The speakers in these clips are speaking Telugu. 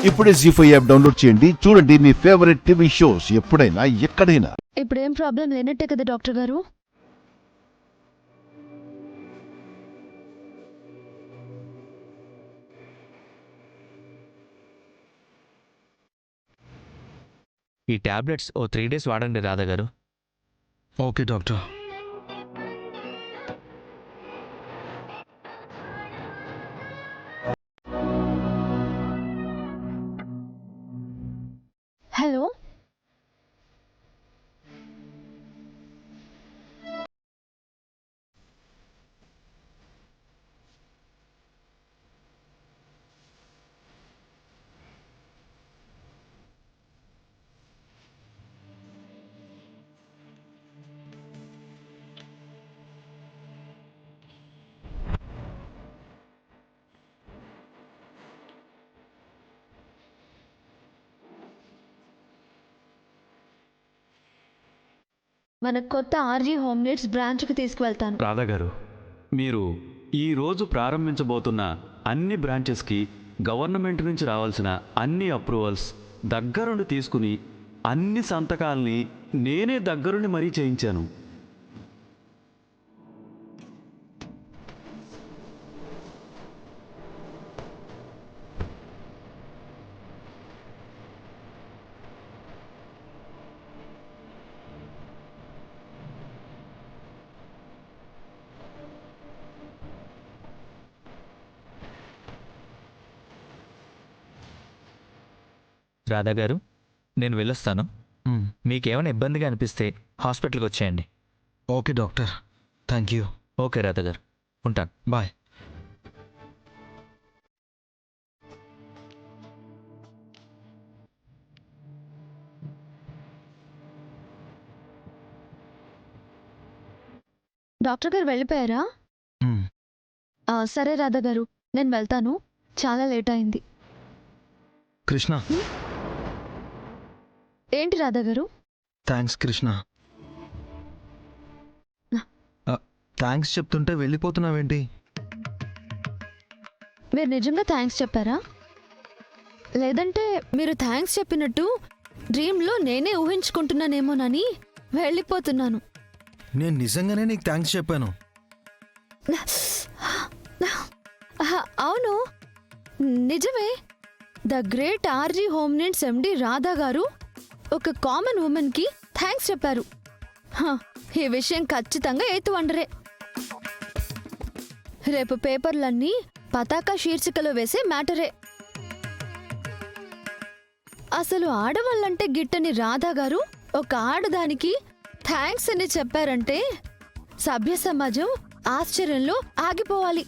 ఇప్పుడే జీ5 యాప్ డౌన్లోడ్ చేయండి. చూడండి మీ ఫేవరెట్ టీవీ షోస్ ఎప్పుడైనా ఎక్కడైనా. ఇప్పుడేం ప్రాబ్లం లేనట్టే కదా డాక్టర్ గారు? ఈ టాబ్లెట్స్ ఓ 3 days వాడండి రాధా గారు. Okay doctor. హలో, మన కొత్త ఆర్జీ హోమ్ నీడ్స్ బ్రాంచ్కి తీసుకువెళ్తాను. రాధా గారు, మీరు ఈరోజు ప్రారంభించబోతున్న అన్ని బ్రాంచెస్కి గవర్నమెంట్ నుంచి రావాల్సిన అన్ని అప్రూవల్స్ దగ్గరుండి తీసుకుని అన్ని సంతకాల్ని నేనే దగ్గరుండి మరీ చేయించాను. రాధా గారు, నేను వెళ్ళొస్తాను. మీకేమైనా ఇబ్బందిగా అనిపిస్తే హాస్పిటల్కి వచ్చేయండి. Okay doctor, thank you. Okay Radha గారు, ఉంటాను. బాయ్. డాక్టర్ గారు వెళ్ళిపోయారా? సరే రాధా గారు, నేను వెళ్తాను. చాలా లేట్ అయింది. కృష్ణ. ఏంటి రాధా గారు? థ్యాంక్స్ కృష్ణ. థ్యాంక్స్ చెప్తుంటే వెళ్ళిపోతున్నావేంటి? మీరు నిజంగా థ్యాంక్స్ చెప్పారా? లేదంటే మీరు థ్యాంక్స్ చెప్పినట్టు డ్రీమ్లో నేనే ఊహించుకుంటున్నానేమోనని వెళ్ళిపోతున్నాను. నేను నిజంగానే నీకు థ్యాంక్స్ చెప్పాను. అవును, నిజమే. The great RG home needs MD Radha గారు ఒక కామన్ ఉమెన్కి థ్యాంక్స్ చెప్పారు. ఈ విషయం ఖచ్చితంగా ఎయిత్ వండరే. రేపు పేపర్లన్నీ పతాక శీర్షికలో వేసే మ్యాటరే. అసలు ఆడవాళ్ళంటే గిట్టని రాధా గారు ఒక ఆడదానికి థ్యాంక్స్ అని చెప్పారంటే సభ్య సమాజం ఆశ్చర్యంలో ఆగిపోవాలి.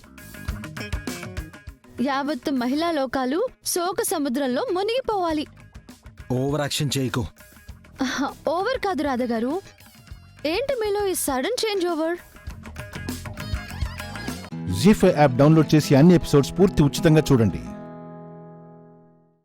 యావత్తు మహిళా లోకాలు శోక సముద్రంలో మునిగిపోవాలి. ఓవర్ యాక్షన్ చేయకు. ఓవర్ కాదు రాధా గారు. ఏంటి మీలో ఈ sudden change over? Zee five app download చేసి అన్ని ఎపిసోడ్స్ పూర్తి ఉచితంగా చూడండి.